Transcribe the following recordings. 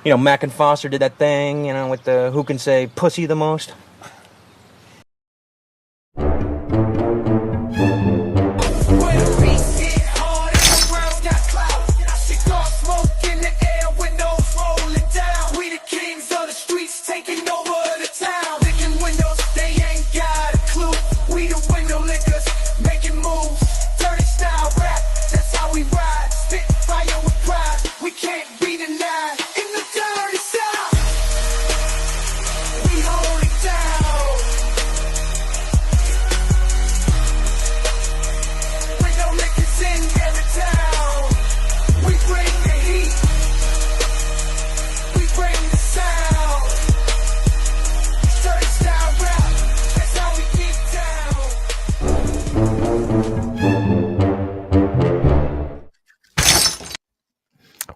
Mac and Foster did that thing, with the who can say pussy the most.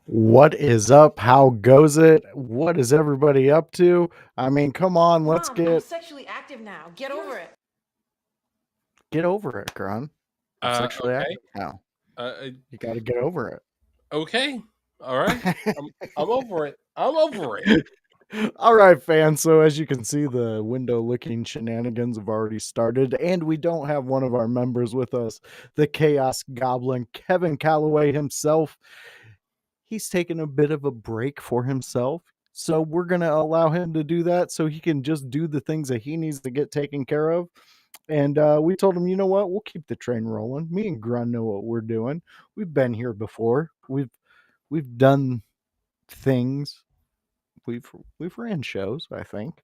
What is up? How goes it? What is everybody up to? I mean, come on, let's I'm get sexually active now. Get over it. over it, Grun. I'm sexually Okay. active now. You got to get over it. Okay. All right. I'm over it. I'm over it. All right, fans. So as you can see, the window-licking shenanigans have already started, and we don't have one of our members with us, the Chaos Goblin, Kevin Kalloway himself. He's taking a bit of a break for himself. So we're going to allow him to do that so he can just do the things that he needs to get taken care of. And we told him, you know what? We'll keep the train rolling. Me and Grun know what we're doing. We've been here before. We've done things. We've ran shows, I think.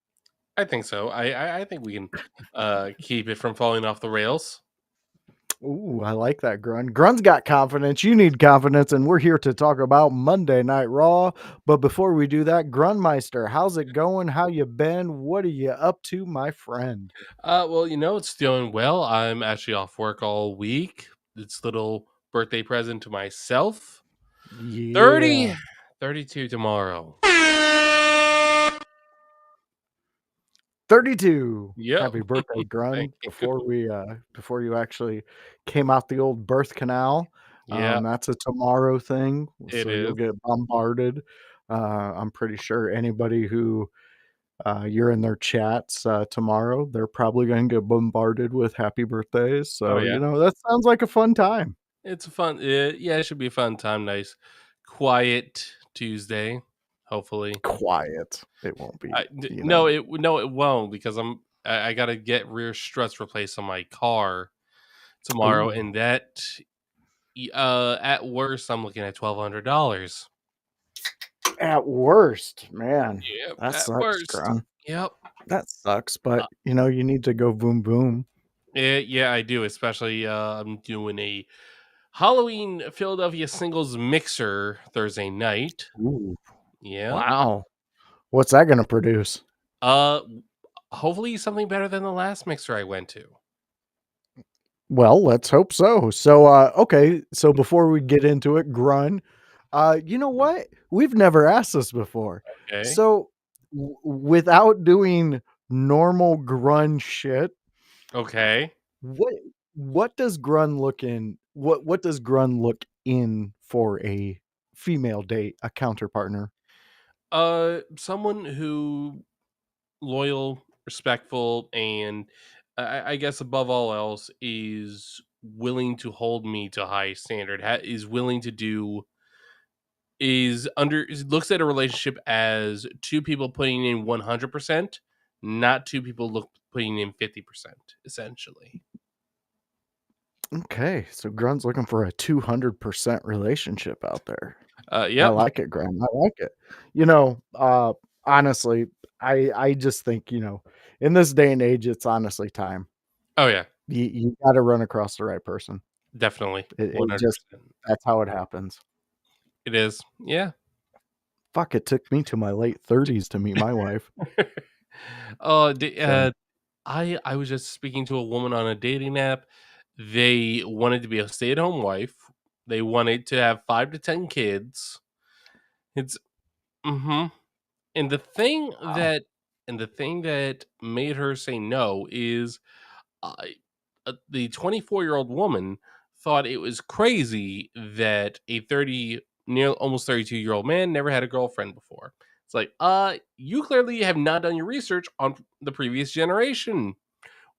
I think so. I think we can keep it from falling off the rails. Ooh, I like that, Grun. Grun's got confidence. You need confidence, and we're here to talk about Monday Night Raw. But before we do that, Grunmeister, how's it going? How you been? What are you up to, my friend? Well, it's doing well. I'm actually off work all week. It's a little birthday present to myself. Yeah. 30, 32 tomorrow. 32. Yep. Happy birthday, Grun. Thank you. Before you actually came out the old birth canal. Yeah, That's a tomorrow thing. it So is. you'll get bombarded. I'm pretty sure anybody who you're in their chats tomorrow, they're probably going to get bombarded with happy birthdays. So, Oh, yeah. that sounds like a fun time. It's a fun. Yeah, it should be a fun time. Nice, quiet Tuesday. Hopefully, Quiet. It won't be. no, it won't because I got to get rear struts replaced on my car tomorrow, Ooh. and that at worst I'm looking at $1,200. At worst, man. Yep, That at sucks, worst. Grun. Yep. That sucks, but you need to go boom boom. Yeah, I do. Especially I'm doing a Halloween Philadelphia singles mixer Thursday night. Ooh. Yeah. Wow. What's that gonna produce? Hopefully something better than the last mixer I went to. Well, let's hope so. So okay, so before we get into it, Grun, you know what? We've never asked this before. Okay. So without doing normal Grun shit, Okay. what does Grun look in? What does Grun look in for a female date, a counter partner? Someone who loyal, respectful, and I guess above all else is willing to hold me to a high standard. Is willing to do looks at a relationship as two people putting in 100%, not two people putting in 50%. Essentially. Okay, so Grun's looking for a 200% relationship out there. I Yep. like it, Grun. I like it. Honestly, I just think, in this day and age, it's honestly time. Oh yeah, You got to run across the right person. definitely. It 100%. that's how it happens. It is. Yeah. Fuck, it took me to my late 30s to meet my wife. Oh, I was just speaking to a woman on a dating app. They wanted to be a stay-at-home wife. They wanted to have 5 to 10 kids. It's and the thing Wow. that made her say no is the 24-year-old woman thought it was crazy that a 30 near almost 32-year-old man never had a girlfriend before. It's like, you clearly have not done your research on the previous generation.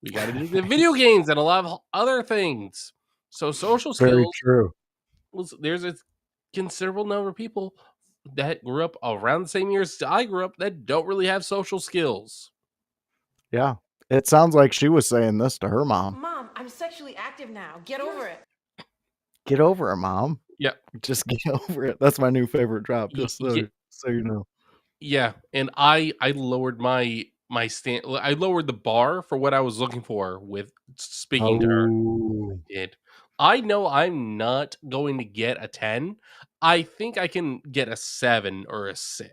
We got to do the video games and a lot of other things. So social Very skills, true. there's a considerable number of people that grew up around the same years I grew up that don't really have social skills. Yeah. It sounds like she was saying this to her mom. Mom, I'm sexually active now. Get over it. Get over it, Mom. Yeah. Just get over it. That's my new favorite drop, just Y- so you know. Yeah, and I lowered my stand. I lowered the bar for what I was looking for with speaking to her. Oh. Did I know I'm not going to get a 10? I think I can get a 7 or a 6.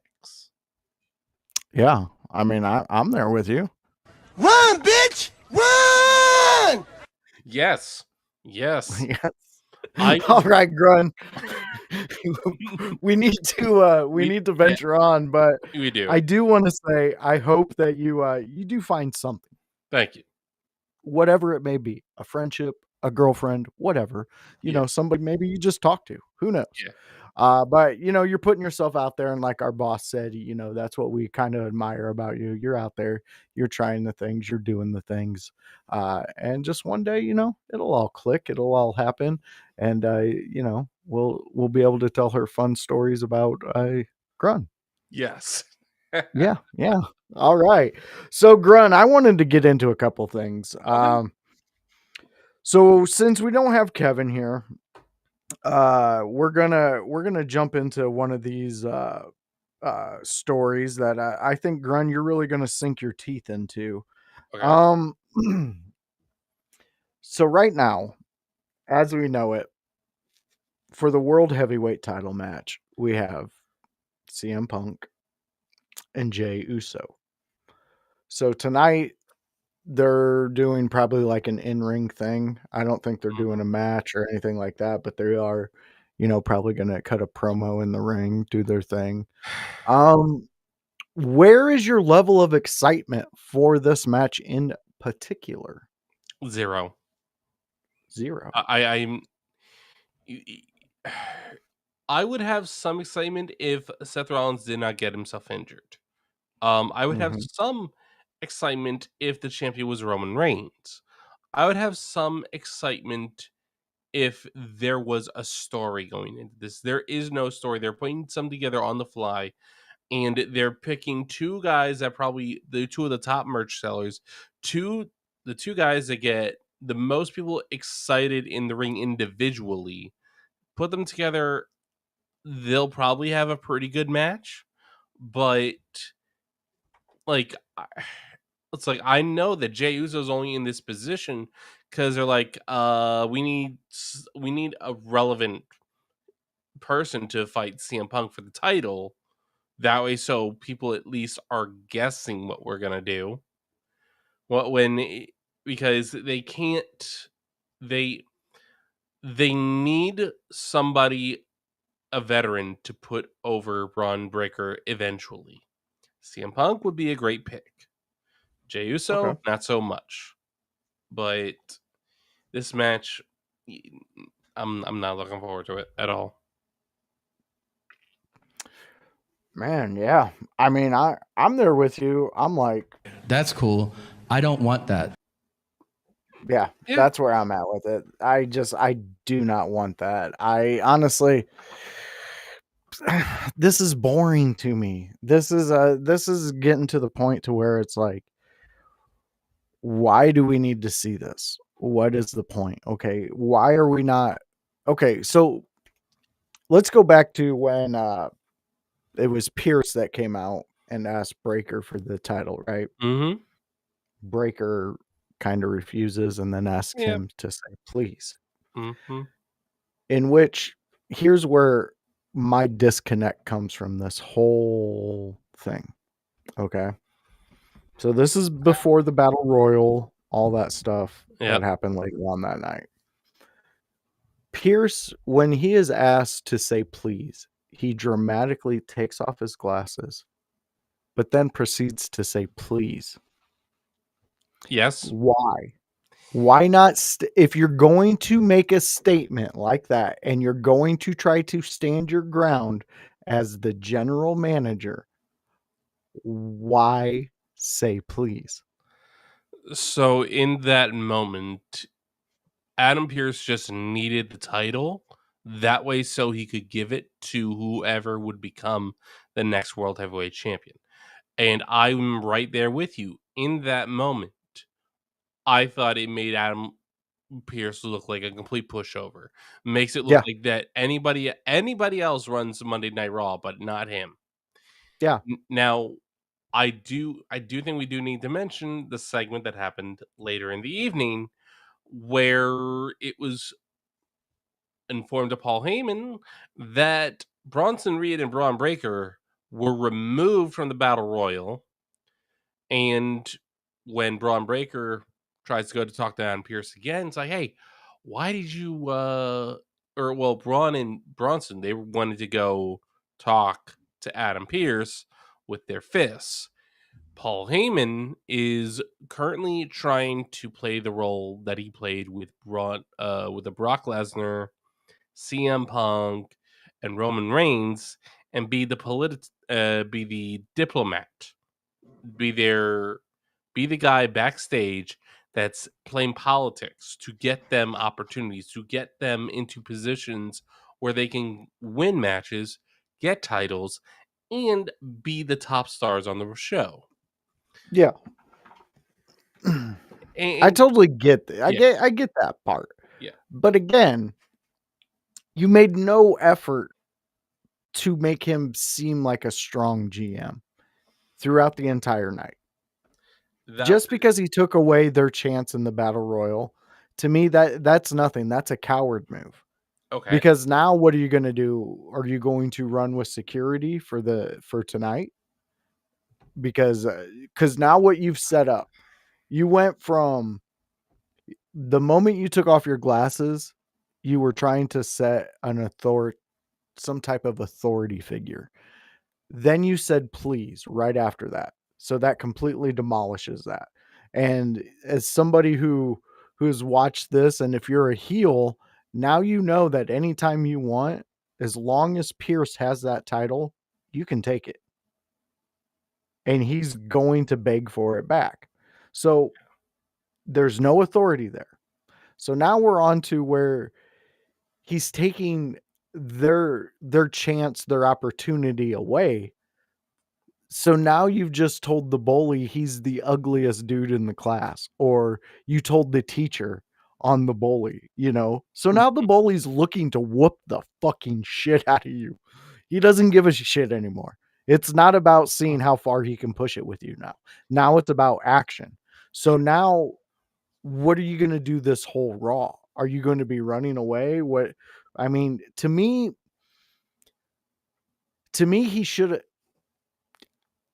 Yeah. I mean, I'm there with you. Run, bitch! Run! Yes. Yes. Yes. I All right, Grun. we need to venture on, but we do. I do want to say I hope that you do find something, Thank you. whatever it may be, a friendship, a girlfriend, whatever, Yeah. somebody maybe you just talk to, who knows? Yeah. But you're putting yourself out there, and like our boss said, that's what we kind of admire about you. You're out there, you're trying the things, you're doing the things, and just one day, it'll all click, it'll all happen, and we'll be able to tell her fun stories about Grun. Yes. Yeah, yeah. All right. So Grun, I wanted to get into a couple things. Okay. So since we don't have Kevin here, we're gonna jump into one of these stories that I think, Grun, you're really gonna sink your teeth into. Okay. Um so right now, as we know it, for the world heavyweight title match, we have CM Punk and Jey Uso. So tonight they're doing probably like an in-ring thing. I don't think they're doing a match or anything like that, but they are, probably gonna cut a promo in the ring, do their thing. Where is your level of excitement for this match in particular? 0. 0. I'm I would have some excitement if Seth Rollins did not get himself injured. I would have Mhm. some excitement if the champion was Roman Reigns. I would have some excitement if there was a story going into this. There is no story. They're putting some together on the fly, and they're picking two guys that probably the two of the top merch sellers, the two guys that get the most people excited in the ring individually. Put them together, they'll probably have a pretty good match, but like it's like I know that Jey Uso's only in this position because they're like, we need a relevant person to fight CM Punk for the title. That way, so people at least are guessing what we're gonna do. Because they can't, they they need somebody, a veteran, to put over Braun Breaker eventually. CM Punk would be a great pick. Jey Okay. Uso, not so much. But this match, I'm not looking forward to it at all. Man, yeah. I mean, I'm there with you. I'm like, That's cool. I don't want that. yeah, Yeah. that's where I'm at with it. I do not want that. I honestly, this is boring to me. This is getting to the point to where it's like, why do we need to see this? What is the point? Okay, why are we not? Okay, so let's go back to when it was Pierce that came out and asked Breaker for the title, right? Mm-hmm. Breaker kind of refuses and then asks Yep. him to say please. Mm-hmm. In which, here's where my disconnect comes from this whole thing. Okay. So this is before the Battle Royal, all that stuff Yep. that happened later on that night. Pierce, when he is asked to say please, he dramatically takes off his glasses, but then proceeds to say please. Yes. Why? Why not? If you're going to make a statement like that and you're going to try to stand your ground as the general manager, Why say please? So in that moment, Adam Pearce just needed the title that way so he could give it to whoever would become the next world heavyweight champion. And I'm right there with you. In that moment, I thought it made Adam Pearce look like a complete pushover. Makes it look Yeah. like that anybody else runs Monday Night Raw, but not him. Yeah. Now, I do think we do need to mention the segment that happened later in the evening where it was informed to Paul Heyman that Bronson Reed and Braun Breaker were removed from the Battle Royal. And when Braun Breaker tries to go to talk to Adam Pearce again, it's like, hey, why did you Braun and Bronson, they wanted to go talk to Adam Pearce with their fists. Paul Heyman is currently trying to play the role that he played with the Brock Lesnar, CM Punk, and Roman Reigns, and be the diplomat, be their be the guy backstage that's playing politics to get them opportunities, to get them into positions where they can win matches, get titles, and be the top stars on the show. Yeah. I totally get that. Yeah. I get that part. Yeah. But again, you made no effort to make him seem like a strong GM throughout the entire night. Just because he took away their chance in the Battle Royal, to me that's nothing. That's a coward move. Okay. Because now what are you going to do? Are you going to run with security for tonight? Because now what you've set up, you went from the moment you took off your glasses, you were trying to set some type of authority figure. Then you said please right after that. So that completely demolishes that. And as somebody who's watched this, and if you're a heel, now you know that anytime you want, as long as Pierce has that title, you can take it. And he's going to beg for it back. So there's no authority there. So now we're on to where he's taking their chance, their opportunity away. So now you've just told the bully he's the ugliest dude in the class, or you told the teacher on the bully, you know? So now the bully's looking to whoop the fucking shit out of you. He doesn't give a shit anymore. It's not about seeing how far he can push it with you now. Now it's about action. So now what are you going to do this whole Raw? Are you going to be running away? To me, he should.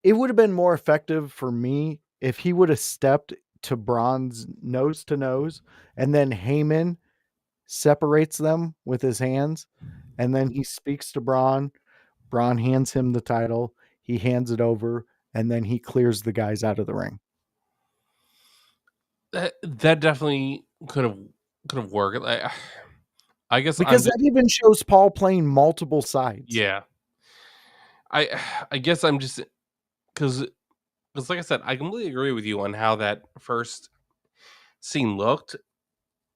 It would have been more effective for me if he would have stepped to Braun's nose to nose, and then Heyman separates them with his hands, and then he speaks to Braun. Braun hands him the title. He hands it over, and then he clears the guys out of the ring. That definitely could have worked. I guess Because that even shows Paul playing multiple sides. Yeah. I guess I'm just because like I said, I completely agree with you on how that first scene looked,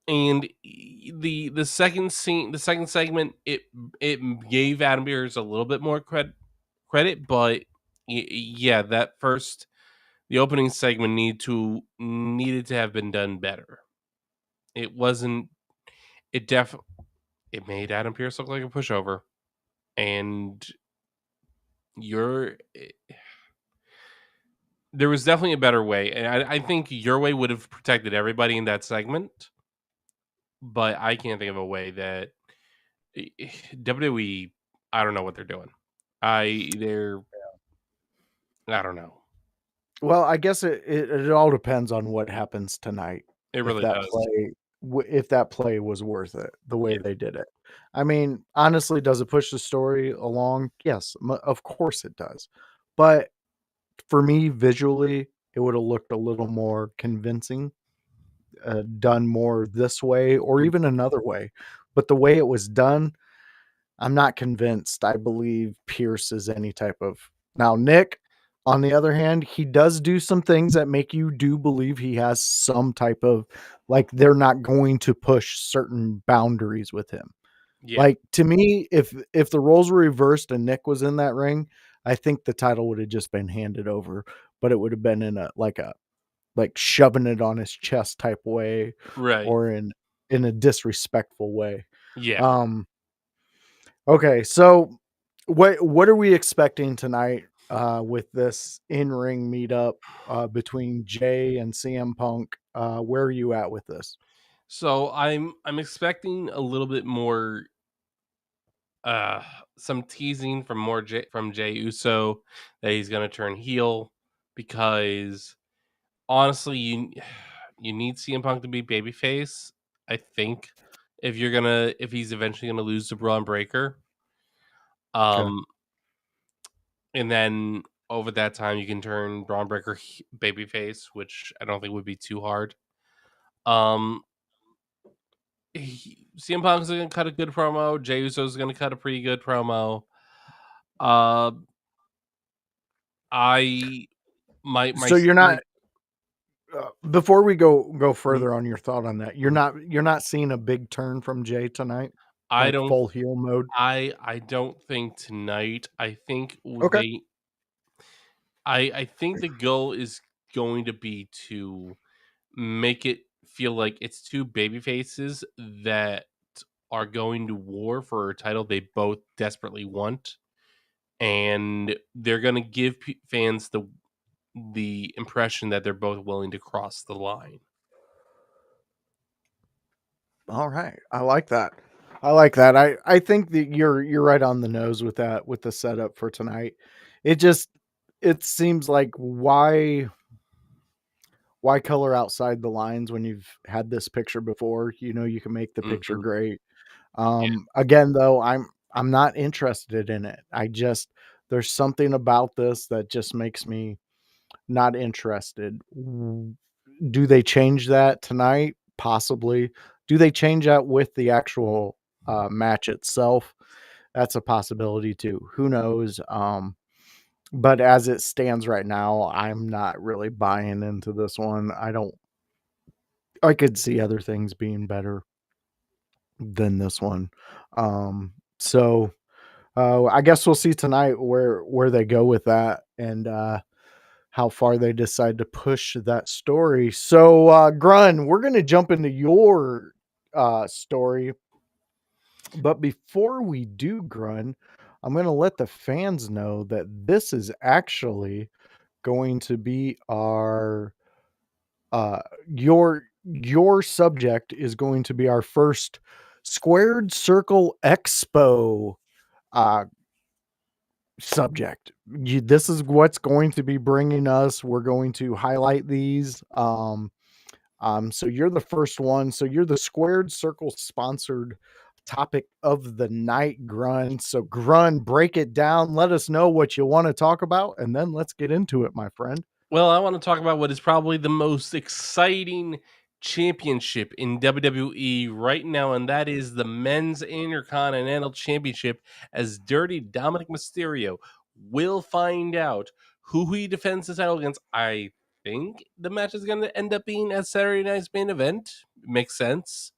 and the second scene, the second segment, it gave Adam Pearce a little bit more credit, but yeah, the opening segment needed to have been done better. It wasn't. It made Adam Pearce look like a pushover, and there was definitely a better way, and I think your way would have protected everybody in that segment, but I can't think of a way that WWE. I don't know what they're doing. I don't know. Well, I guess it all depends on what happens tonight. It really does. If that play was worth it, the way they did it. I mean, honestly, does it push the story along? Yes, of course it does. But for me, visually, it would have looked a little more convincing, done more this way or even another way. But the way it was done, I'm not convinced. I believe Pierce is any type of. Now, Nick, On the other hand, he does do some things that make you do believe he has some type of, like, they're not going to push certain boundaries with him. Yeah. Like, to me, if the roles were reversed and Nick was in that ring, I think the title would have just been handed over, but it would have been in a like shoving it on his chest type way, Right. or in a disrespectful way. Yeah. Um, okay, so what are we expecting tonight with this in-ring meetup between Jay and CM Punk? Where are you at with this? So I'm expecting a little bit more uh some teasing from from Jay Uso that he's gonna turn heel, because honestly you need CM Punk to be babyface, I think, if he's eventually gonna lose to Braun Breaker. Okay. Um and then over that time you can turn Braun Breaker babyface, which I don't think would be too hard. Um CM Punk's gonna cut a good promo. Jey Uso's gonna cut a pretty good promo. Uh, I my So you're my not before we go Mhm. further on your thought on that, Mhm. you're not seeing a big turn from Jay tonight, I like don't full heel mode. I don't think tonight. I think Okay. I think the goal is going to be to make it feel like it's two baby faces that are going to war for a title they both desperately want, and they're going to give fans the impression that they're both willing to cross the line. All right. I like that. I like that. I think that you're right on the nose with that, with the setup for tonight. It just it seems like why color outside the lines when you've had this picture before? You know, you can make the picture Mhm. great. Yeah. Again though, I'm not interested in it. I just there's something about this that just makes me not interested. Do they change that tonight? Possibly. Do they change that with the actual match itself? That's a possibility too. Who knows? But as it stands right now, I'm not really buying into this one. I could see other things being better than this one. So I guess we'll see tonight where they go with that, and how far they decide to push that story. So, Grun, we're going to jump into your story. But before we do, Grun, I'm going to let the fans know that this is actually going to be our uh your subject is going to be our first Squared Circle Expo uh subject. This is what's going to be bringing us. We're going to highlight these. So you're the first one. So you're the Squared Circle sponsored topic of the night, Grun. So Grun, break it down. Let us know what you want to talk about, and then let's get into it, my friend. Well, I want to talk about what is probably the most exciting championship in WWE right now, and that is the Men's Intercontinental Championship, as Dirty Dominic Mysterio will find out who he defends the title against. I think the match is going to end up being at Saturday night's main event. Makes sense.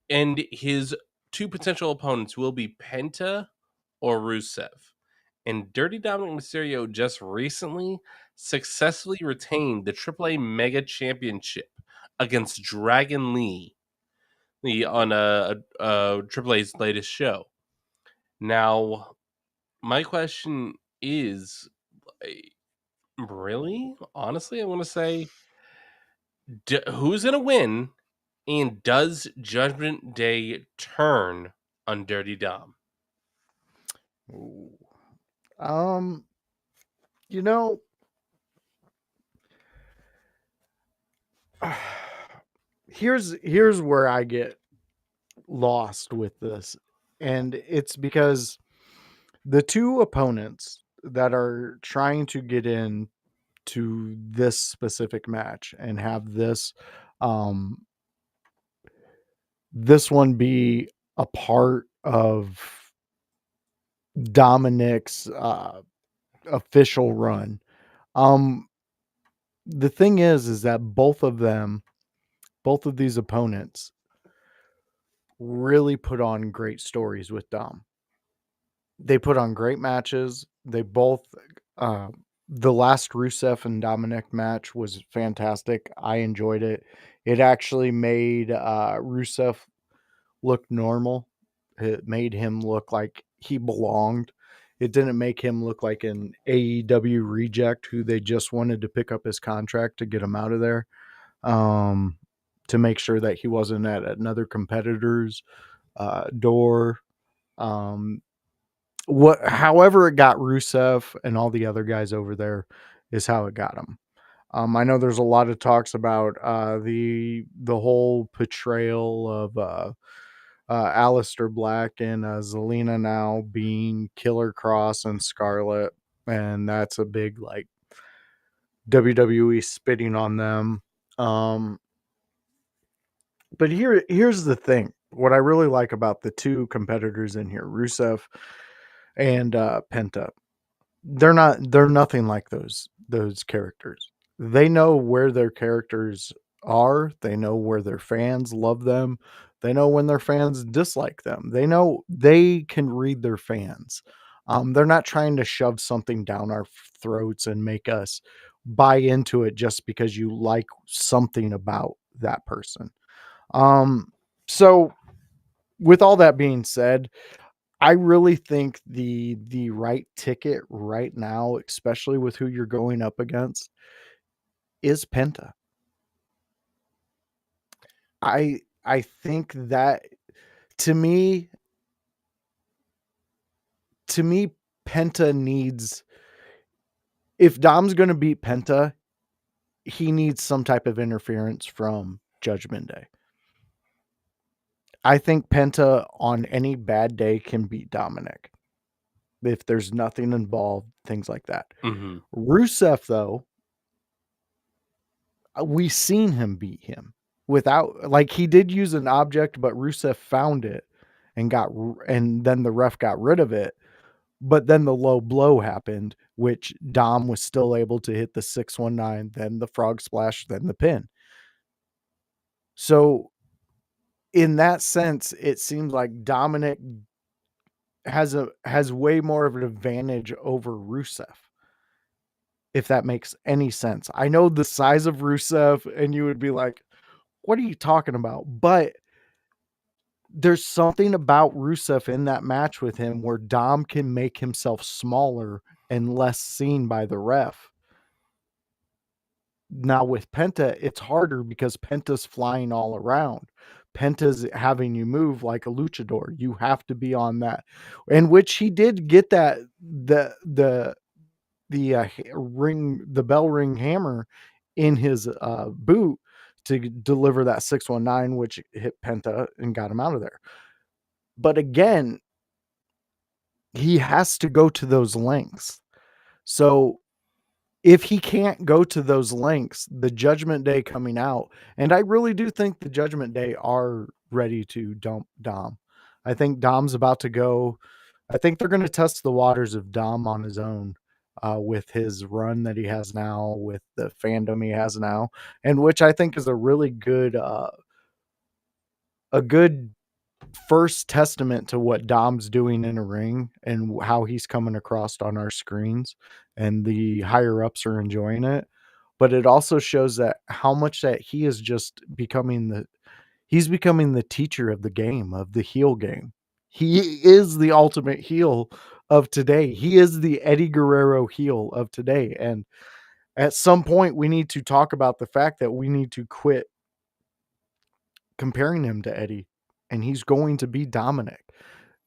And his two potential opponents will be Penta or Rusev. And Dirty Dominic Mysterio just recently successfully retained the AAA Mega Championship against Dragon Lee on AAA's latest show. Now, my question is, really, honestly, I want to say, who's going to win? And does Judgment Day turn on Dirty Dom? Ooh. Um, you know, here's where I get lost with this. And it's because the two opponents that are trying to get in to this specific match and have um this one be a part of Dominic's official run. The thing is that both of these opponents really put on great stories with Dom. They put on great matches. They both, uh, the last Rusev and Dominic match was fantastic. I enjoyed it. It actually made Rusev look normal. It made him look like he belonged. It didn't make him look like an AEW reject who they just wanted to pick up his contract to get him out of there, to make sure that he wasn't at another competitor's door. However it got Rusev and all the other guys over there is how it got him. I know there's a lot of talks about the whole portrayal of Aleister Black and Zelina now being Killer Cross and Scarlett, and that's a big like WWE spitting on them. But here's the thing. What I really like about the two competitors in here, Rusev and Penta, they're nothing like those characters. They know where their characters are. They know where their fans love them. They know when their fans dislike them. They know they can read their fans. They're not trying to shove something down our throats and make us buy into it just because you like something about that person. So with all that being said, I really think the right ticket right now, especially with who you're going up against, is Penta. I think that to me Penta needs, if Dom's going to beat Penta, he needs some type of interference from Judgment Day. I think Penta on any bad day can beat Dominic if there's nothing involved, things like that. Mm-hmm. Rusev, though, we seen him beat him without, like, he did use an object, but Rusev found it and then the ref got rid of it. But then the low blow happened, which Dom was still able to hit the 619, then the frog splash, then the pin. So in that sense, it seems like Dominic has way more of an advantage over Rusev, if that makes any sense. I know the size of Rusev, and you would be like, what are you talking about? But there's something about Rusev in that match with him where Dom can make himself smaller and less seen by the ref. Now with Penta, it's harder because Penta's flying all around. Penta's having you move like a luchador. You have to be on that, in which he did get that the bell ring hammer in his boot to deliver that 619, which hit Penta and got him out of there. But again, he has to go to those lengths. So if he can't go to those lengths, the Judgment Day coming out, and I really do think the Judgment Day are ready to dump Dom. I think Dom's about to go. I think they're going to test the waters of Dom on his own with his run that he has now, with the fandom he has now, and which I think is a really good, a good first testament to what Dom's doing in a ring and how he's coming across on our screens, and the higher ups are enjoying it. But it also shows that how much that he is just becoming he's becoming the teacher of the game, of the heel game. He is the ultimate heel of today. He is the Eddie Guerrero heel of today. And at some point we need to talk about the fact that we need to quit comparing him to Eddie, and he's going to be Dominic.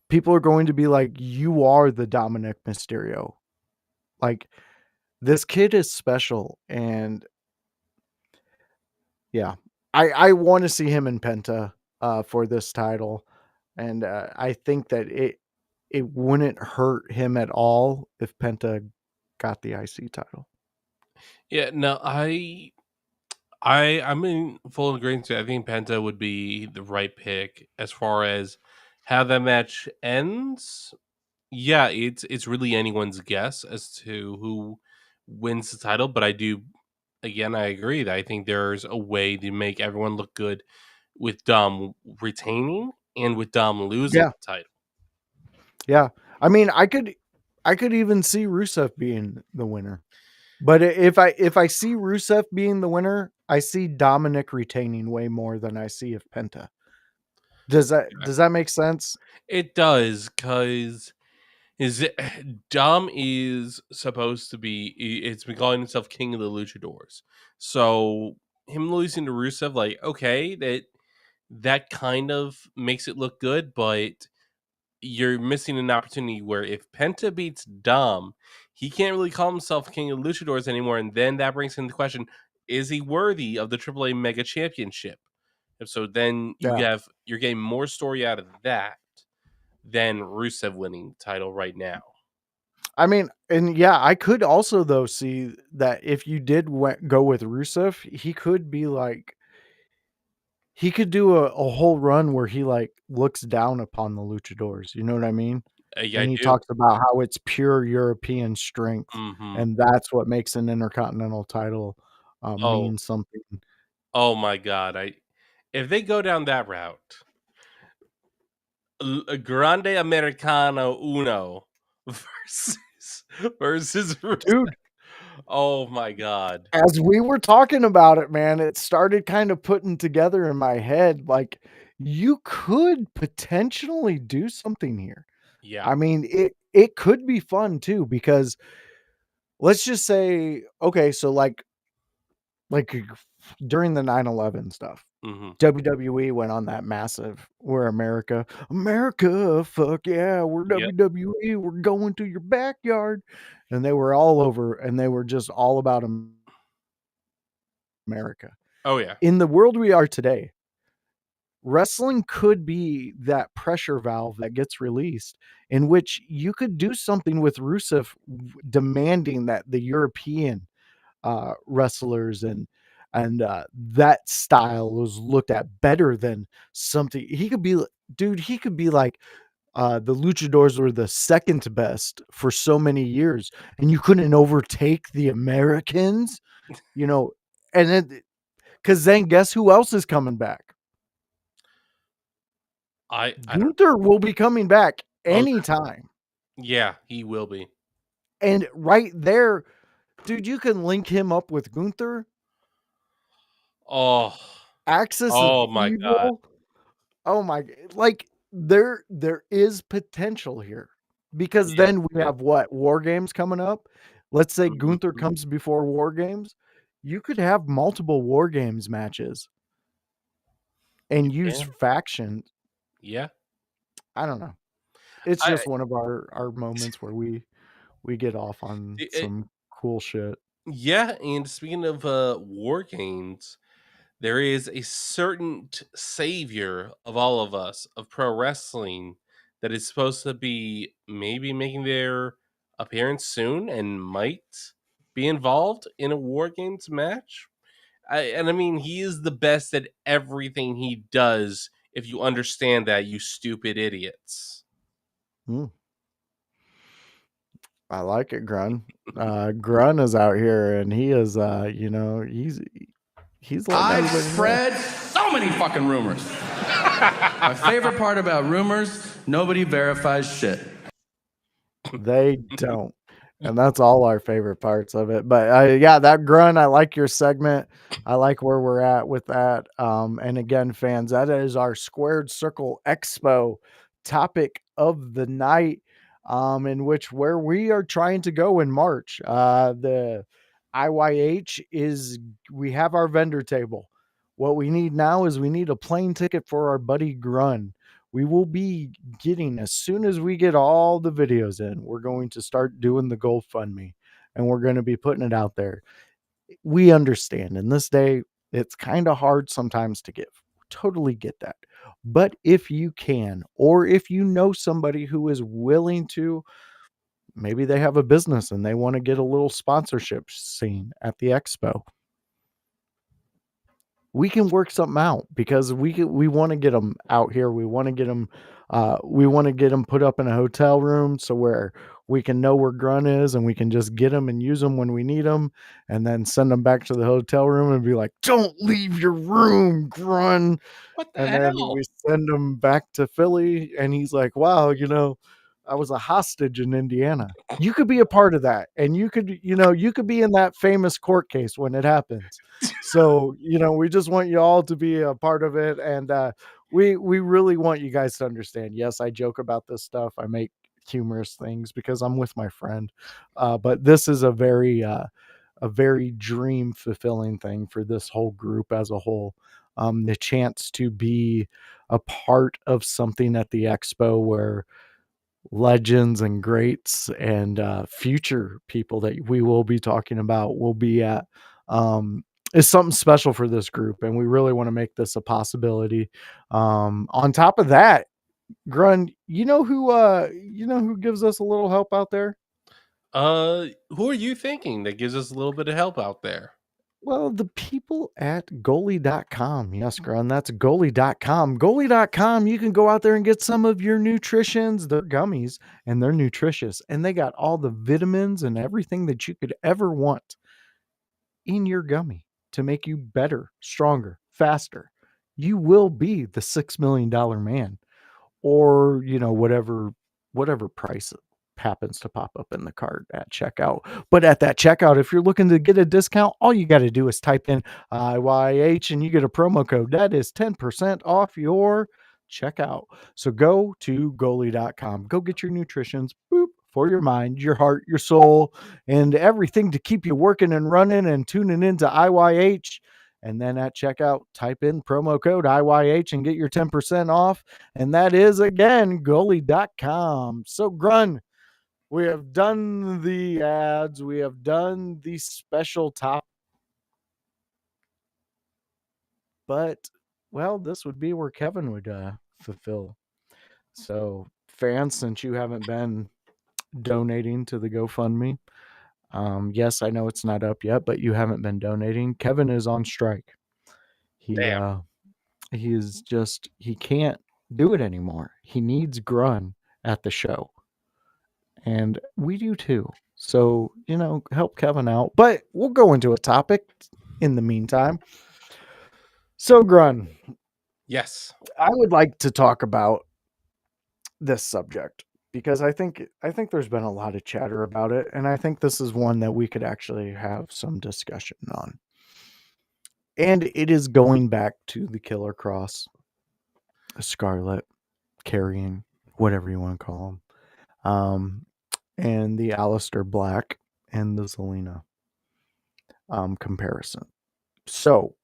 People are going to be like, you are the Dominic Mysterio. Like, this kid is special. And yeah, I want to see him in Penta for this title. And I think that it wouldn't hurt him at all if Penta got the IC title. Yeah, no, I'm in full agreement. I think Penta would be the right pick as far as how that match ends. Yeah, it's really anyone's guess as to who wins the title. But I agree that I think there's a way to make everyone look good with Dom retaining and with Dom losing Yeah. the title. Yeah. I mean, I could even see Rusev being the winner. But if I see Rusev being the winner, I see Dominic retaining way more than I see if Penta. Does that make sense? It does, because Dom is supposed to be. It's been calling himself King of the Luchadors. So him losing to Rusev, like, okay, that kind of makes it look good, but you're missing an opportunity where if Penta beats Dom, he can't really call himself King of Luchadors anymore, and then that brings into question: is he worthy of the AAA Mega Championship? And so then Yeah. you're getting more story out of that than Rusev winning the title right now. I mean, and yeah, I could also though see that if you did go with Rusev, he could be like, he could do a whole run where he like looks down upon the luchadors. You know what I mean? Yeah, And I he do. talks about how it's pure European strength, Hmm. and that's what makes an intercontinental title Oh, mean something. oh my God! If they go down that route, Grande Americano Uno versus Rusev. Dude, Oh my God! as we were talking about it, man, it started kind of putting together in my head like you could potentially do something here. Yeah. I mean, it could be fun too because let's just say, okay, so like during the 9/11 stuff, Hmm. WWE went on that massive "We're America, fuck yeah, we're Yep. WWE, we're going to your backyard," and they were all over, and they were just all about America. Oh yeah. In the world we are today, wrestling could be that pressure valve that gets released in which you could do something with Rusev demanding that the European wrestlers and that style was looked at better than something. He could be, dude, he could be like, the luchadors were the second best for so many years and you couldn't overtake the Americans, you know. And then because then guess who else is coming back? I don't. Gunther will be coming back Oh anytime. yeah, he will be. And right there, dude, you can link him up with Gunther, Oh. Axis of Oh my God. Evil. Oh my, like there is potential here. Because Yeah. then we have what? War Games coming up. Let's say Gunther Mhm. comes before War Games. You could have multiple War Games matches and use Yeah. factions. Yeah. I don't know. It's I just one of our moments where we get off on it, some cool shit. yeah, and speaking of war games, there is a certain savior of all of us of pro wrestling that is supposed to be maybe making their appearance soon and might be involved in a war games match. I mean, he is the best at everything he does. If you understand that, you stupid idiots. Hmm. I like it, Grun. Grun is out here and he is he's letting I everybody know. spread so many fucking rumors. My favorite part about rumors, nobody verifies shit. They don't. And that's all our favorite parts of it. But yeah, that Grun, I like your segment. I like where we're at with that. And again, fans, that is our Squared Circle Expo topic of the night, in which where we are trying to go in March. The IYH is, we have our vendor table. What we need now is we need a plane ticket for our buddy Grun. We will be getting, as soon as we get all the videos in, we're going to start doing the GoFundMe and we're going to be putting it out there. We understand in this day, it's kind of hard sometimes to give. Totally get that. But if you can, or if you know somebody who is willing to, maybe they have a business and they want to get a little sponsorship scene at the expo, we can work something out because we want to get them out here. We want to get them We want to get them put up in a hotel room so where we can know where Grun is and we can just get them and use them when we need them, and then send them back to the hotel room and be like, "Don't leave your room, Grun." What the And then hell? we send him back to Philly, and he's like, "Wow, I was a hostage in Indiana." You could be a part of that, and you could be in that famous court case when it happens. So, we just want you all to be a part of it, and we really want you guys to understand. Yes, I joke about this stuff. I make humorous things because I'm with my friend, but this is a very dream fulfilling thing for this whole group as a whole. The chance to be a part of something at the expo where legends and greats and future people that we will be talking about will be at, is something special for this group, and we really want to make this a possibility. On top of that, Grun, who gives us a little help out there? Who are you thinking that gives us a little bit of help out there? Well, the people at goalie.com. Yes, Grun, that's goalie.com. Goalie.com, you can go out there and get some of your nutritions. They're gummies and they're nutritious. And they got all the vitamins and everything that you could ever want in your gummy to make you better, stronger, faster. You will be the $6 million man, or whatever price happens to pop up in the cart at checkout. But at that checkout, if you're looking to get a discount, all you got to do is type in IYH and you get a promo code that is 10% off your checkout. So go to goalie.com, go get your nutritions, boop, for your mind, your heart, your soul, and everything to keep you working and running and tuning into IYH. And then at checkout, type in promo code IYH and get your 10% off. And that is, again, goalie.com. So, Grun, we have done the ads. We have done the special top. But, well, this would be where Kevin would fulfill. So, fans, since you haven't been donating to the GoFundMe, yes, I know it's not up yet, but you haven't been donating. Kevin is on strike. Damn. He can't do it anymore. He needs Grun at the show. And we do too. So, help Kevin out. But we'll go into a topic in the meantime. So, Grun, Yes. I would like to talk about this subject because I think there's been a lot of chatter about it, and I think this is one that we could actually have some discussion on. And it is going back to the Killer Cross, Scarlet, carrying, whatever you want to call them, and the Alistair Black and the Zelina comparison. So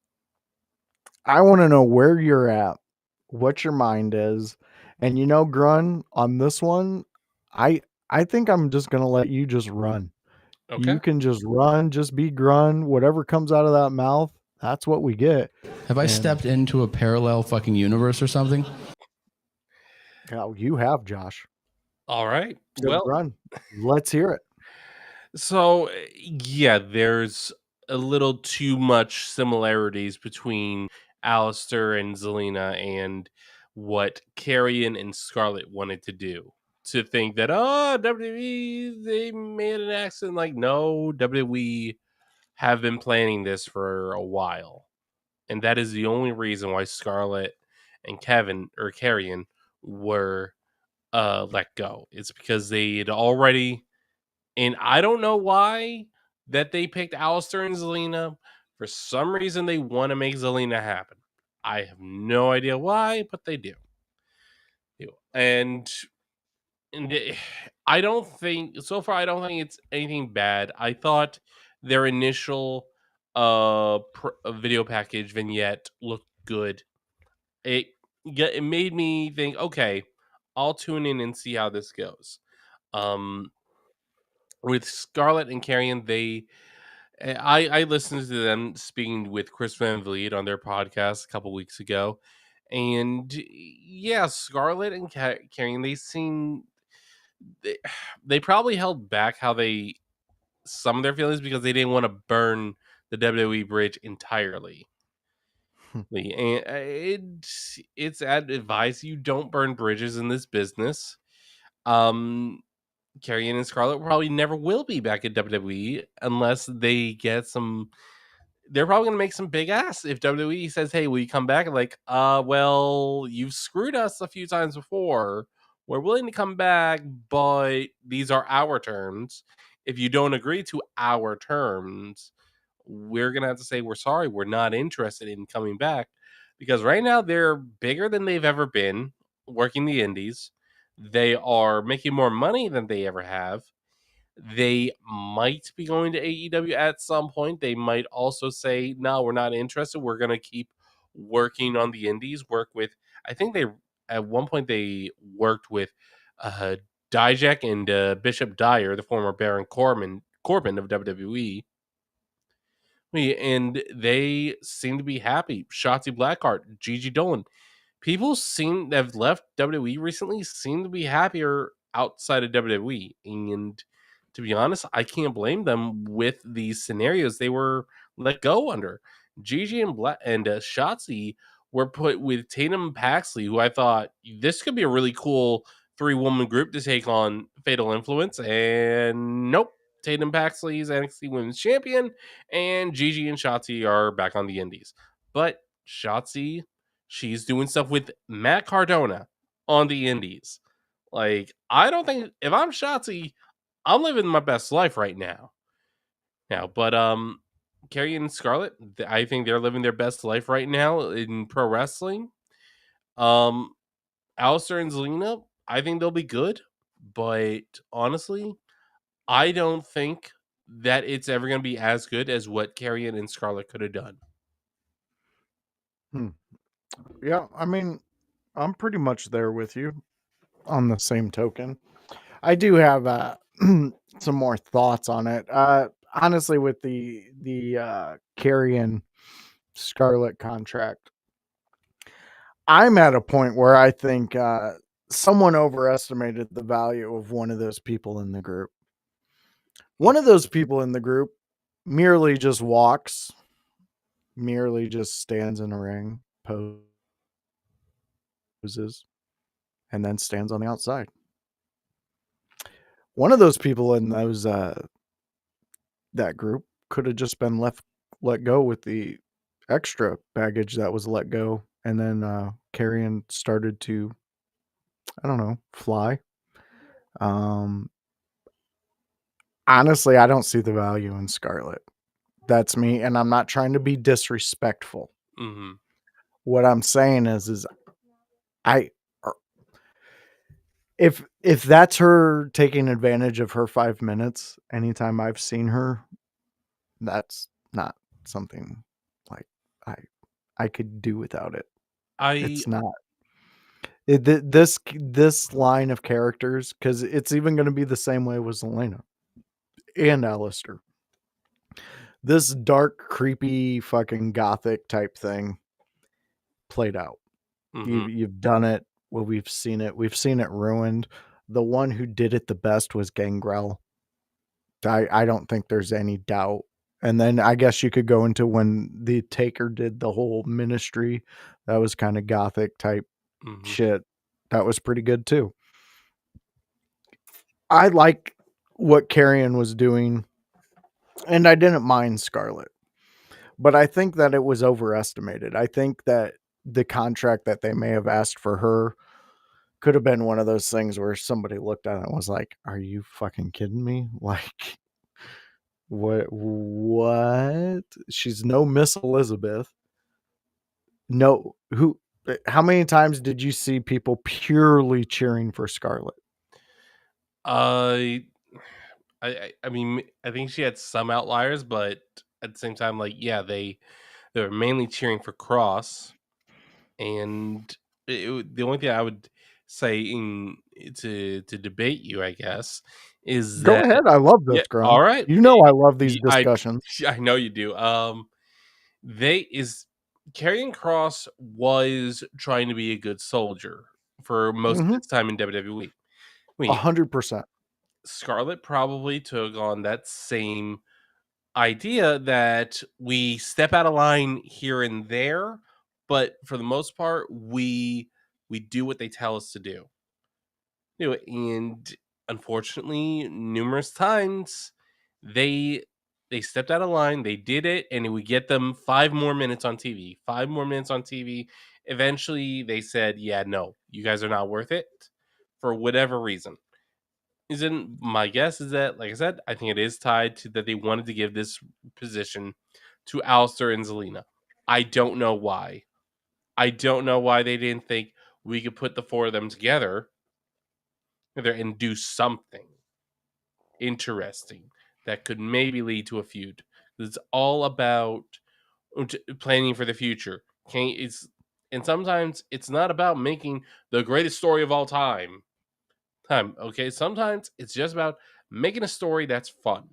I want to know where you're at, what your mind is, and Grun, on this one, I think I'm just gonna let you just run. Okay. You can just run, just be Grun. Whatever comes out of that mouth, that's what we get. Have I stepped into a parallel fucking universe or something? Oh, you have, Josh. All right. So, Well, Grun, let's hear it. so yeah, there's a little too much similarities between Alistair and Zelina and what Carrion and Scarlet wanted to do. To think that WWE they made an accident, like no, WWE have been planning this for a while, and that is the only reason why Scarlet and Kevin or Carrion were let go. It's because they had already, and I don't know why that they picked Alistair and Zelina. For some reason, they want to make Zelina happen. I have no idea why, but they do. And I don't think so far. I don't think it's anything bad. I thought their initial video package vignette looked good. It made me think, okay, I'll tune in and see how this goes. With Scarlett and Carrion, I listened to them speaking with Chris Van Vliet on their podcast a couple weeks ago, and yeah, Scarlett and Carrion, they probably held back some of their feelings because they didn't want to burn the WWE bridge entirely. And it's advised you don't burn bridges in this business. Karrion and Scarlett probably never will be back at WWE unless they get some. They're probably gonna make some big ass if WWE says, "Hey, will you come back?" And like, well, you've screwed us a few times before. We're willing to come back, but these are our terms. If you don't agree to our terms, we're gonna have to say we're sorry. We're not interested in coming back because right now they're bigger than they've ever been working the indies. They are making more money than they ever have. They might be going to AEW at some point. They might also say, no, we're not interested. We're going to keep working on the indies, work with, I think they, at one point, they worked with Dijak and Bishop Dyer, the former Baron Corbin of WWE. And they seem to be happy. Shotzi Blackheart, Gigi Dolan. People seem that have left WWE recently seem to be happier outside of WWE. And to be honest, I can't blame them with these scenarios they were let go under. Gigi and Shotzi were put with Tatum Paxley, who I thought this could be a really cool 3-woman group to take on Fatal Influence. And nope. Tatum Paxley's NXT Women's Champion, and Gigi and Shotzi are back on the indies. But Shotzi, she's doing stuff with Matt Cardona on the indies. Like, I don't think if I'm Shotzi, I'm living my best life right now. But Carrie and Scarlett, I think they're living their best life right now in pro wrestling. Alistair and Zelina, I think they'll be good, but honestly, I don't think that it's ever going to be as good as what Karrion and Scarlett could have done. Yeah, I mean, I'm pretty much there with you on the same token. I do have some more thoughts on it. Honestly, with the Carrion Scarlett contract, I'm at a point where I think someone overestimated the value of one of those people in the group. One of those people in the group merely just walks, merely just stands in a ring, poses, and then stands on the outside. One of those people in those that group could have just been let go with the extra baggage that was let go, and then Carrion started to, I don't know, fly. Honestly, I don't see the value in Scarlett. That's me, and I'm not trying to be disrespectful. Mm-hmm. What I'm saying is I if that's her taking advantage of her 5 minutes anytime I've seen her, that's not something like I could do without it. It's not. This line of characters, because it's even going to be the same way with Zelina and Alistair. This dark, creepy, fucking gothic type thing played out. Mm-hmm. You've done it. Well, we've seen it. We've seen it ruined. The one who did it the best was Gangrel. I don't think there's any doubt. And then I guess you could go into when the Taker did the whole ministry. That was kind of gothic type shit. That was pretty good too. I like what Carrion was doing, and I didn't mind Scarlett. But I think that it was overestimated. I think that the contract that they may have asked for her could have been one of those things where somebody looked at it and was like, "Are you fucking kidding me? Like, what? She's no Miss Elizabeth. No, how many times did you see people purely cheering for Scarlett?" I mean, I think she had some outliers, but at the same time, like, yeah, they were mainly cheering for Cross, and the only thing I would say to debate you, I guess, is Go that ahead. I love yeah, this, Grump. all right, You know I love these discussions. I know you do. Karrion Cross was trying to be a good soldier for most of his time in WWE. 100%. Scarlett probably took on that same idea that we step out of line here and there, but for the most part, we do what they tell us to do. And unfortunately, numerous times they stepped out of line. They did it, and it would get them 5 more minutes on TV. 5 more minutes on TV. Eventually, they said, "Yeah, no, you guys are not worth it," for whatever reason. Isn't my guess is that, like I said, I think it is tied to that they wanted to give this position to Alistair and Zelina. I don't know why. I don't know why they didn't think we could put the four of them together and do something interesting that could maybe lead to a feud. It's all about planning for the future. And sometimes it's not about making the greatest story of all time. Okay, sometimes it's just about making a story that's fun.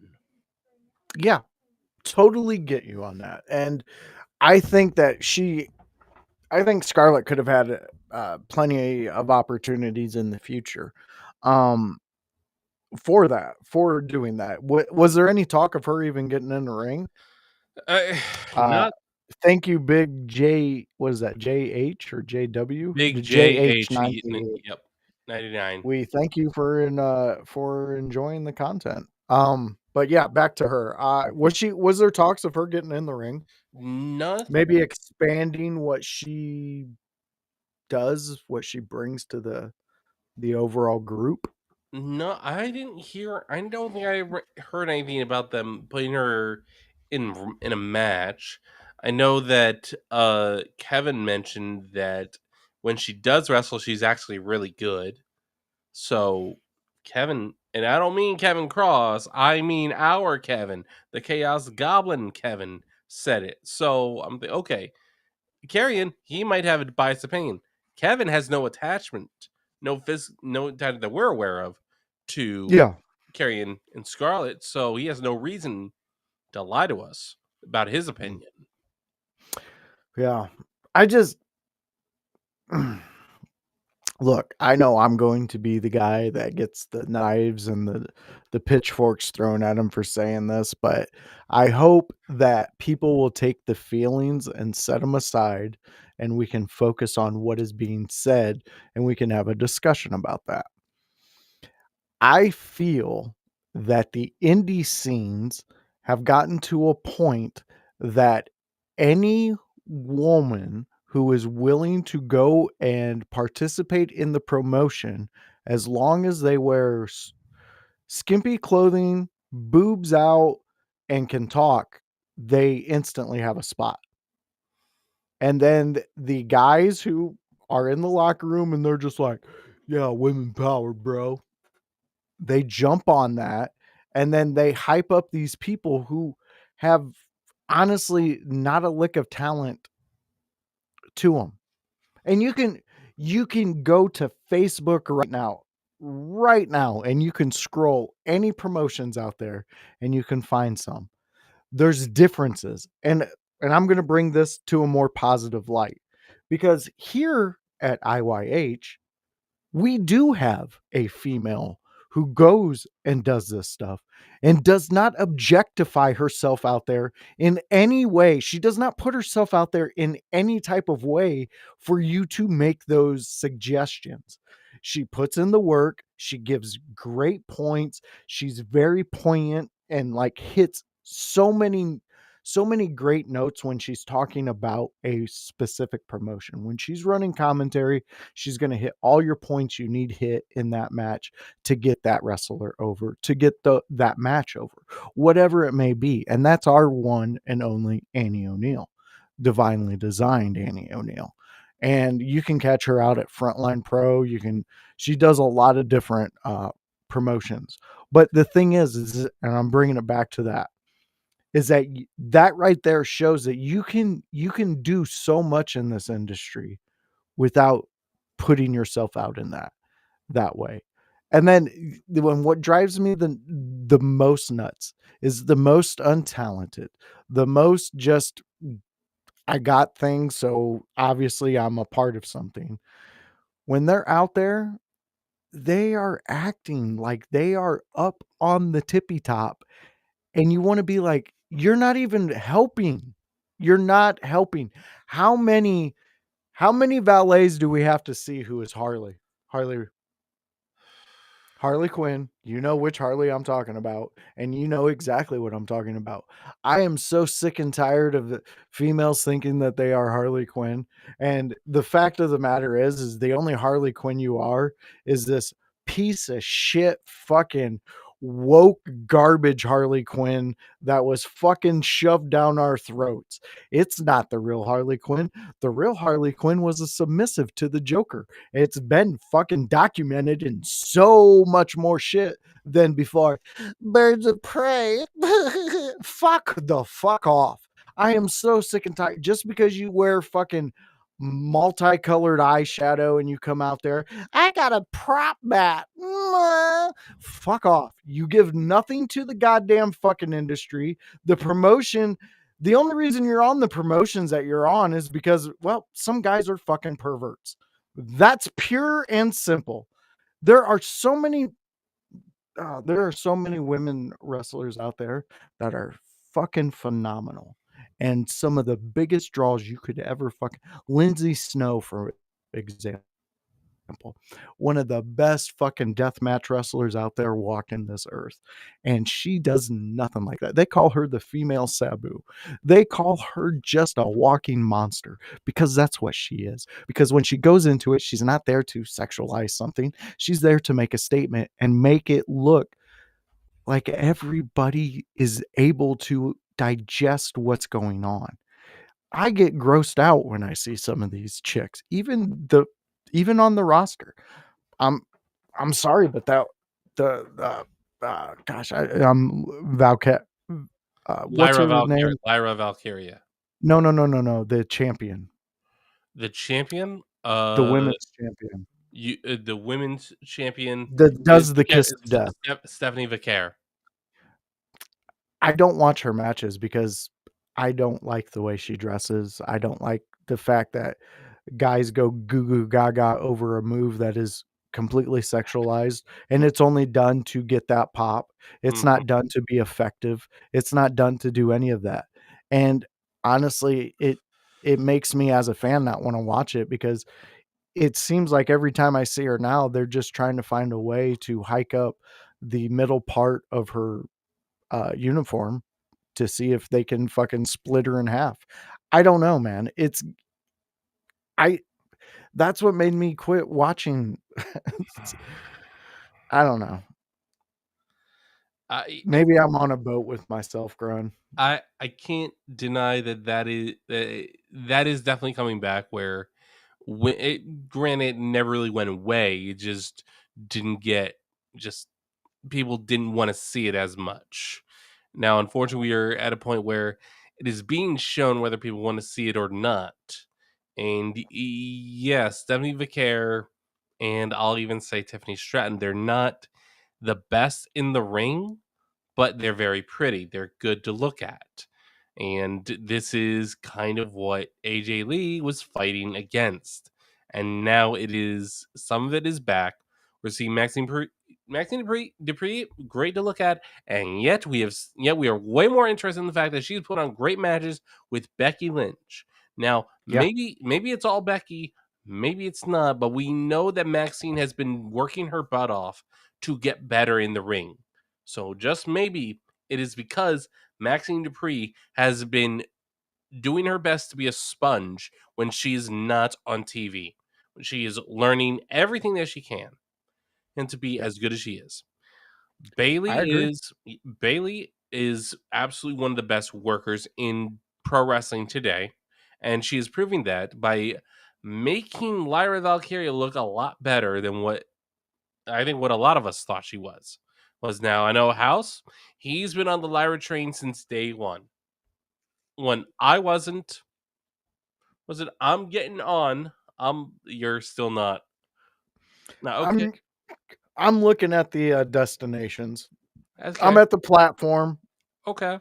Yeah, totally get you on that. And I think that Scarlett could have had plenty of opportunities in the future for doing that. Was there any talk of her even getting in the ring? Not Thank you, Big J. What is that? JH or JW? Big The JH. JH98. Yep, 99. We thank you for enjoying the content. But yeah, back to her. Was there talks of her getting in the ring? Nothing. Maybe expanding what she does, what she brings to the overall group? No, I didn't hear. I don't think I heard anything about them putting her in a match. I know that Kevin mentioned that when she does wrestle, she's actually really good. So Kevin, and I don't mean Kevin Cross, I mean our Kevin, the Chaos Goblin Kevin said it. So I'm thinking, okay, Carrion, he might have a biased opinion. Kevin has no attachment, no attachment that we're aware of to Yeah. Carrion and Scarlet, so he has no reason to lie to us about his opinion. Yeah. I just look, I know I'm going to be the guy that gets the knives and the pitchforks thrown at him for saying this, but I hope that people will take the feelings and set them aside and we can focus on what is being said and we can have a discussion about that. I feel that the indie scenes have gotten to a point that any woman who is willing to go and participate in the promotion, as long as they wear skimpy clothing, boobs out, and can talk, they instantly have a spot. And then the guys who are in the locker room and they're just like, yeah, women power, bro. They jump on that and then they hype up these people who have honestly not a lick of talent to them. And you can go to Facebook right now, and you can scroll any promotions out there and you can find some. There's differences. And I'm going to bring this to a more positive light because here at IYH, we do have a female who goes and does this stuff and does not objectify herself out there in any way. She does not put herself out there in any type of way for you to make those suggestions. She puts in the work. She gives great points. She's very poignant and like hits so many great notes when she's talking about a specific promotion. When she's running commentary, she's going to hit all your points you need hit in that match to get that wrestler over, to get that match over, whatever it may be. And that's our one and only Annie O'Neill, divinely designed Annie O'Neill. And you can catch her out at Frontline Pro. She does a lot of different promotions. But the thing is, and I'm bringing it back to that, is that right there shows that you can do so much in this industry without putting yourself out in that way. And then when what drives me the most nuts is the most untalented, the most just I got things, so obviously I'm a part of something. When they're out there, they are acting like they are up on the tippy top. And you want to be like, you're not even helping. You're not helping. How many How many valets do we have to see who is Harley? Harley Quinn, you know which Harley I'm talking about, and you know exactly what I'm talking about. I am so sick and tired of the females thinking that they are Harley Quinn. And the fact of the matter is the only Harley Quinn you are is this piece of shit fucking woke garbage Harley Quinn that was fucking shoved down our throats. It's not the real Harley Quinn. The real Harley Quinn was a submissive to the Joker. It's been fucking documented in so much more shit than before. Birds of prey. Fuck off. I am so sick and tired. Just because you wear fucking multicolored eyeshadow and you come out there, I got a prop bat. Fuck off. You give nothing to the goddamn fucking industry. The promotion, the only reason you're on the promotions that you're on is because, well, some guys are fucking perverts. That's pure and simple. There are so many women wrestlers out there that are fucking phenomenal. And some of the biggest draws you could ever fucking Lindsay Snow, for example, one of the best fucking deathmatch wrestlers out there walking this earth. And she does nothing like that. They call her the female Sabu. They call her just a walking monster because that's what she is. Because when she goes into it, she's not there to sexualize something. She's there to make a statement and make it look like everybody is able to digest what's going on. I get grossed out when I see some of these chicks, even on the roster. I'm I'm sorry, but that gosh, I'm Valket. What's her name? Lyra Valkyria. No. The champion, The champion? the women's champion, The women's champion that is does the kiss of death. Stephanie Vaquer. I don't watch her matches because I don't like the way she dresses. I don't like the fact that guys go goo goo gaga over a move that is completely sexualized, and it's only done to get that pop. It's Mhm. not done to be effective. It's not done to do any of that. And honestly, it makes me as a fan not want to watch it because it seems like every time I see her now, they're just trying to find a way to hike up the middle part of her uniform to see if they can fucking split her in half. I don't know, man. I that's what made me quit watching. I don't know. I Maybe I'm on a boat with myself, Grun. I can't deny that is definitely coming back. Where when granted, it never really went away. It just didn't get just people didn't want to see it as much. Now, unfortunately, we are at a point where it is being shown whether people want to see it or not. And yes, Stephanie Vaquer and I'll even say Tiffany Stratton, they're not the best in the ring, but they're very pretty. They're good to look at. And this is kind of what AJ Lee was fighting against. And now it is some of it is back. We're seeing Maxine Dupree, great to look at, and yet we are way more interested in the fact that she's put on great matches with Becky Lynch. Now, Yeah. maybe it's all Becky, maybe it's not, but we know that Maxine has been working her butt off to get better in the ring. So just maybe it is because Maxine Dupree has been doing her best to be a sponge when she's not on TV. When she is learning everything that she can and to be Yep. as good as she is. I agree. Bailey is absolutely one of the best workers in pro wrestling today, and she is proving that by making Lyra Valkyria look a lot better than what I think what a lot of us thought she was. Now I know House, he's been on the Lyra train since day one. When I wasn't, was it I'm getting on, you're still not. Now okay, I'm looking at the destinations. that's I'm fair. at the platform. Okay.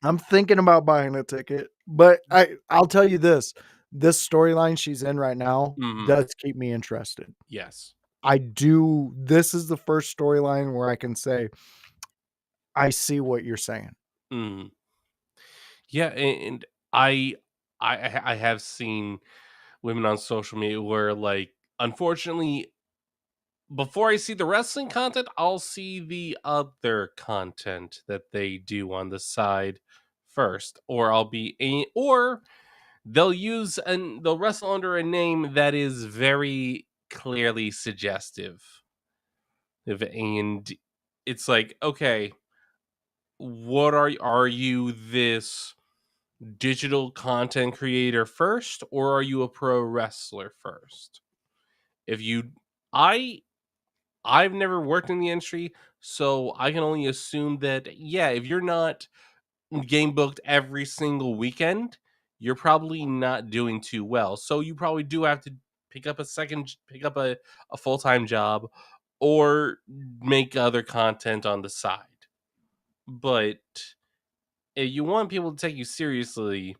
I'm thinking about buying a ticket, but I'll tell you this: this storyline she's in right now Mhm. does keep me interested. Yes. I do. This is the first storyline where I can say I see what you're saying. Mm. Yeah, and I I have seen women on social media where, like, unfortunately, before I see the wrestling content, I'll see the other content that they do on the side first, or or they'll wrestle under a name that is very clearly suggestive. And it's like, okay, what are you this digital content creator first, or are you a pro wrestler first? If you I I've never worked in the industry, so I can only assume that, yeah, if you're not game booked every single weekend, you're probably not doing too well. So you probably do have to pick up a full-time job or make other content on the side. But if you want people to take you seriously,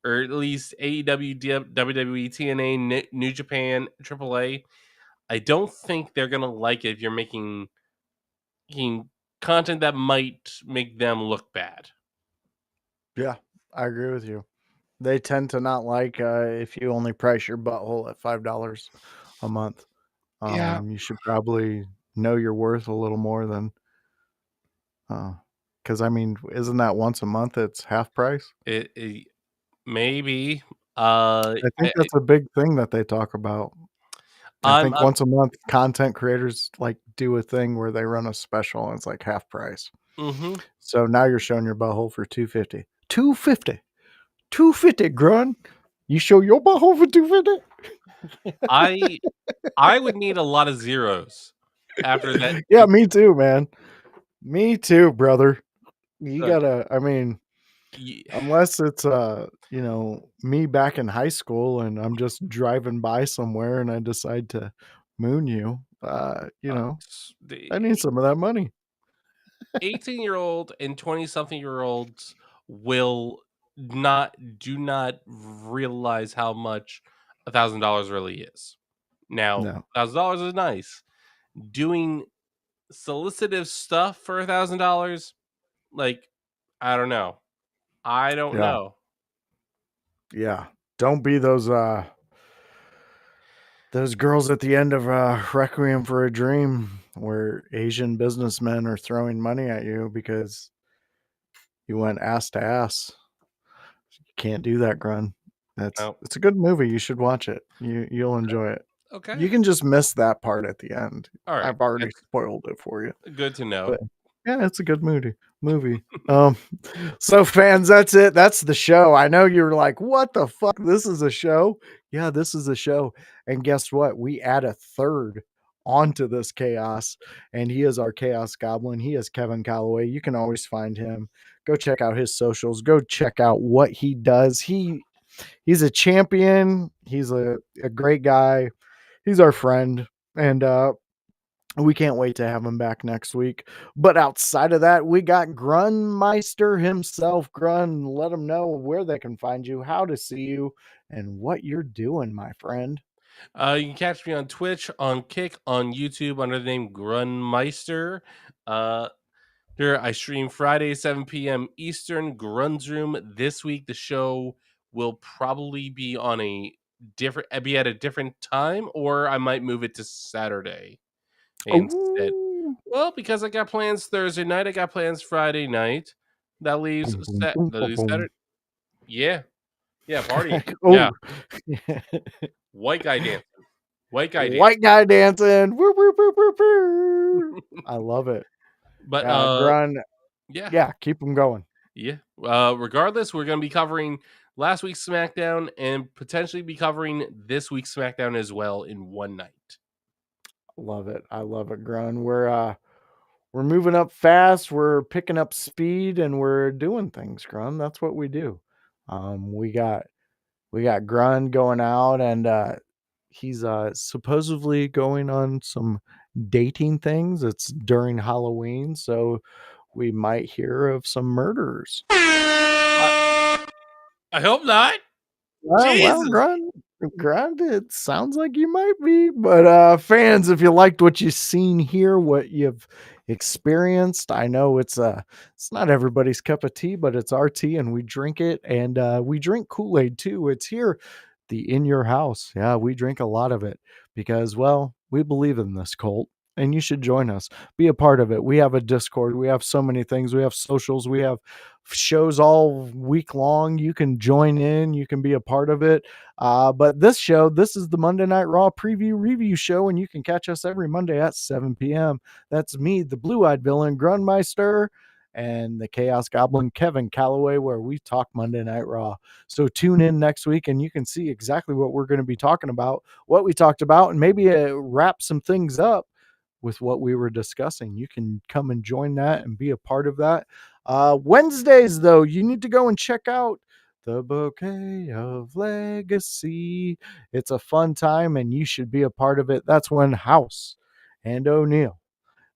or at least AEW, WWE, TNA, New Japan, AAA, I don't think they're gonna like it if you're making content that might make them look bad. Yeah, I agree with you. They tend to not like if you only price your butthole at $5 a month. Yeah, You should probably know your worth a little more than, because I mean, isn't that once a month? It's half price. it maybe. I think that's a big thing that they talk about. I I'm think once a month, content creators like do a thing where they run a special and it's like half price. mm-hmm. So now you're showing your butthole for $250. $250, Grun. You show your butthole for $250? I would need a lot of zeros after that. Yeah, me too, man. Me too, brother. You Look, gotta, I mean, y- unless it's me back in high school and I'm just driving by somewhere and I decide to moon you, I the need some of that money. 18-year-old and 20-something-year-olds will not do not realize how much $1,000 really is. Now, No. $1,000 is nice. Doing solicitive stuff for $1,000, like, I don't know. I don't Yeah. know. Yeah. Don't be those girls at the end of Requiem for a Dream where Asian businessmen are throwing money at you because you went ass to ass. You can't do that, Grun. No. It's a good movie. You should watch it. You'll enjoy it. Okay. You can just miss that part at the end. All right. I've already That's spoiled it for you. good to know. But yeah, it's a good movie. So fans, that's it. That's the show. I know you're like, what the fuck? This is a show? Yeah, this is a show. And guess what? We add a third onto this chaos, and he is our chaos goblin. He is Kevin Kalloway. You can always find him. Go check out his socials. Go check out what he does. He's a champion. He's a great guy. He's our friend. And we can't wait to have him back next week. But outside of that, we got Grunmeister himself. Grun, let them know where they can find you, how to see you, and what you're doing, my friend. You can catch me on Twitch, on Kick, on YouTube under the name Grunmeister. Here I stream Friday, 7 p.m. Eastern, Grun's Room. This week, the show will probably be be at a different time, or I might move it to Saturday instead. Ooh. Well, because I got plans Thursday night, I got plans Friday night. That leaves Boom, boom, boom, that boom, leaves boom. Saturday. Yeah, yeah, party. Oh, Yeah, white guy dancing. White guy dancing. white guy dancing. Woo, woo, woo, woo, woo. I love it. But Yeah, Grun. yeah, Yeah, keep them going. yeah. Regardless, we're going to be covering last week's SmackDown and potentially be covering this week's SmackDown as well in one night. Love it. I love it, Grun. We're moving up fast. We're picking up speed, and we're doing things, Grun. That's what we do. We got Grun going out, and he's supposedly going on some dating things. It's during Halloween, so we might hear of some murders. I hope not. Well, Jesus. Grunt, it sounds like you might be. But fans, if you liked what you've seen here, what you've experienced, I know it's not everybody's cup of tea, but it's our tea and we drink it, and we drink Kool-Aid too. It's here. the In Your House. Yeah, we drink a lot of it because, well, we believe in this cult and you should join us. Be a part of it. We have a Discord. We have so many things. We have socials. We have shows all week long. You can join in. You can be a part of it. But this show, this is the Monday Night Raw preview review show, and you can catch us every Monday at 7 p.m. That's me, the blue-eyed villain, Grunmiester, and the Chaos Goblin, Kevin Kalloway, where we talk Monday Night Raw. So tune in next week and you can see exactly what we're going to be talking about, what we talked about, and maybe wrap some things up with what we were discussing. You can come and join that and be a part of that. Wednesdays, though, you need to go and check out the Bouquet of Legacy. It's a fun time and you should be a part of it. That's when House and O'Neal,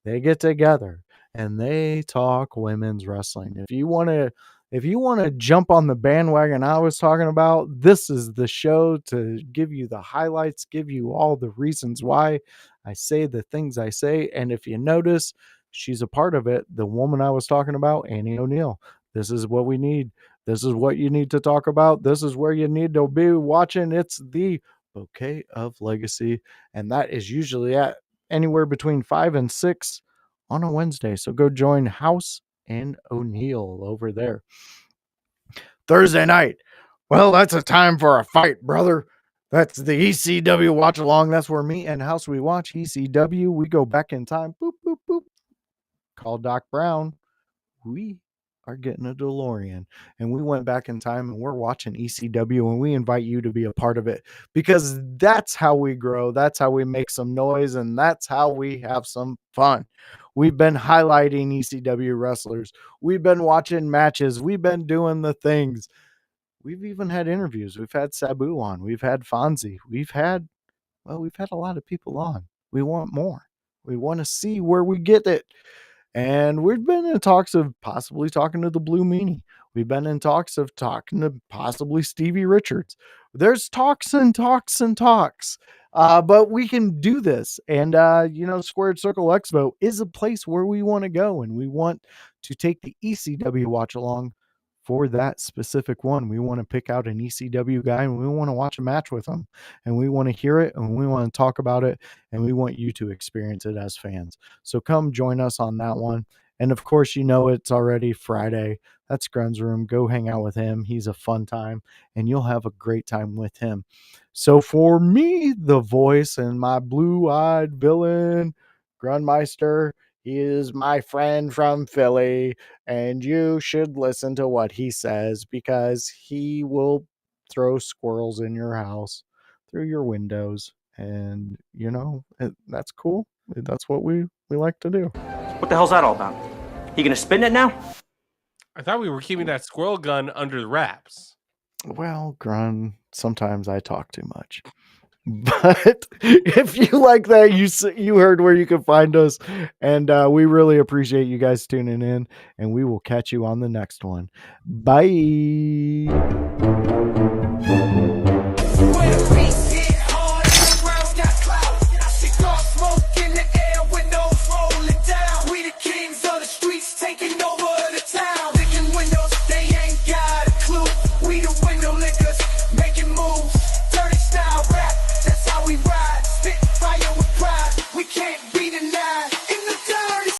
they get together and they talk women's wrestling. If you want to jump on the bandwagon I was talking about, this is the show to give you the highlights, give you all the reasons why I say the things I say. And if you notice, she's a part of it. The woman I was talking about, Annie O'Neal. This is what we need. This is what you need to talk about. This is where you need to be watching. It's the Bouquet of Legacy. And that is usually at anywhere between 5 and 6 on a Wednesday. So go join House and O'Neal over there. Thursday night. Well, that's a time for a fight, brother. That's the ECW watch along. That's where me and House, we watch ECW. We go back in time. Boop, boop, boop. Call Doc Brown. We are getting a DeLorean. And we went back in time and we're watching ECW, and we invite you to be a part of it because that's how we grow. That's how we make some noise, and that's how we have some fun. We've been highlighting ECW wrestlers. We've been watching matches. We've been doing the things. We've even had interviews. We've had Sabu on. We've had Fonzie. We've had a lot of people on. We want more. We want to see where we get it. And we've been in talks of possibly talking to the Blue Meanie. We've been in talks of talking to possibly Stevie Richards. There's talks and talks and talks. But we can do this. And, Squared Circle Expo is a place where we want to go. And we want to take the ECW watch along for that specific one. We want to pick out an ECW guy and we want to watch a match with him. And we want to hear it and we want to talk about it. And we want you to experience it as fans. So come join us on that one. And of course, it's already Friday. That's Grun's Room. Go hang out with him. He's a fun time and you'll have a great time with him. So for me, the voice and my blue-eyed villain, Grunmeister, he is my friend from Philly, and you should listen to what he says because he will throw squirrels in your house through your windows. And, that's cool. That's what we like to do. What the hell's that all about? You gonna spin it now? I thought we were keeping that squirrel gun under the wraps. Well, Grun, sometimes I talk too much. But if you like that, you heard where you can find us. And we really appreciate you guys tuning in. And we will catch you on the next one. Bye.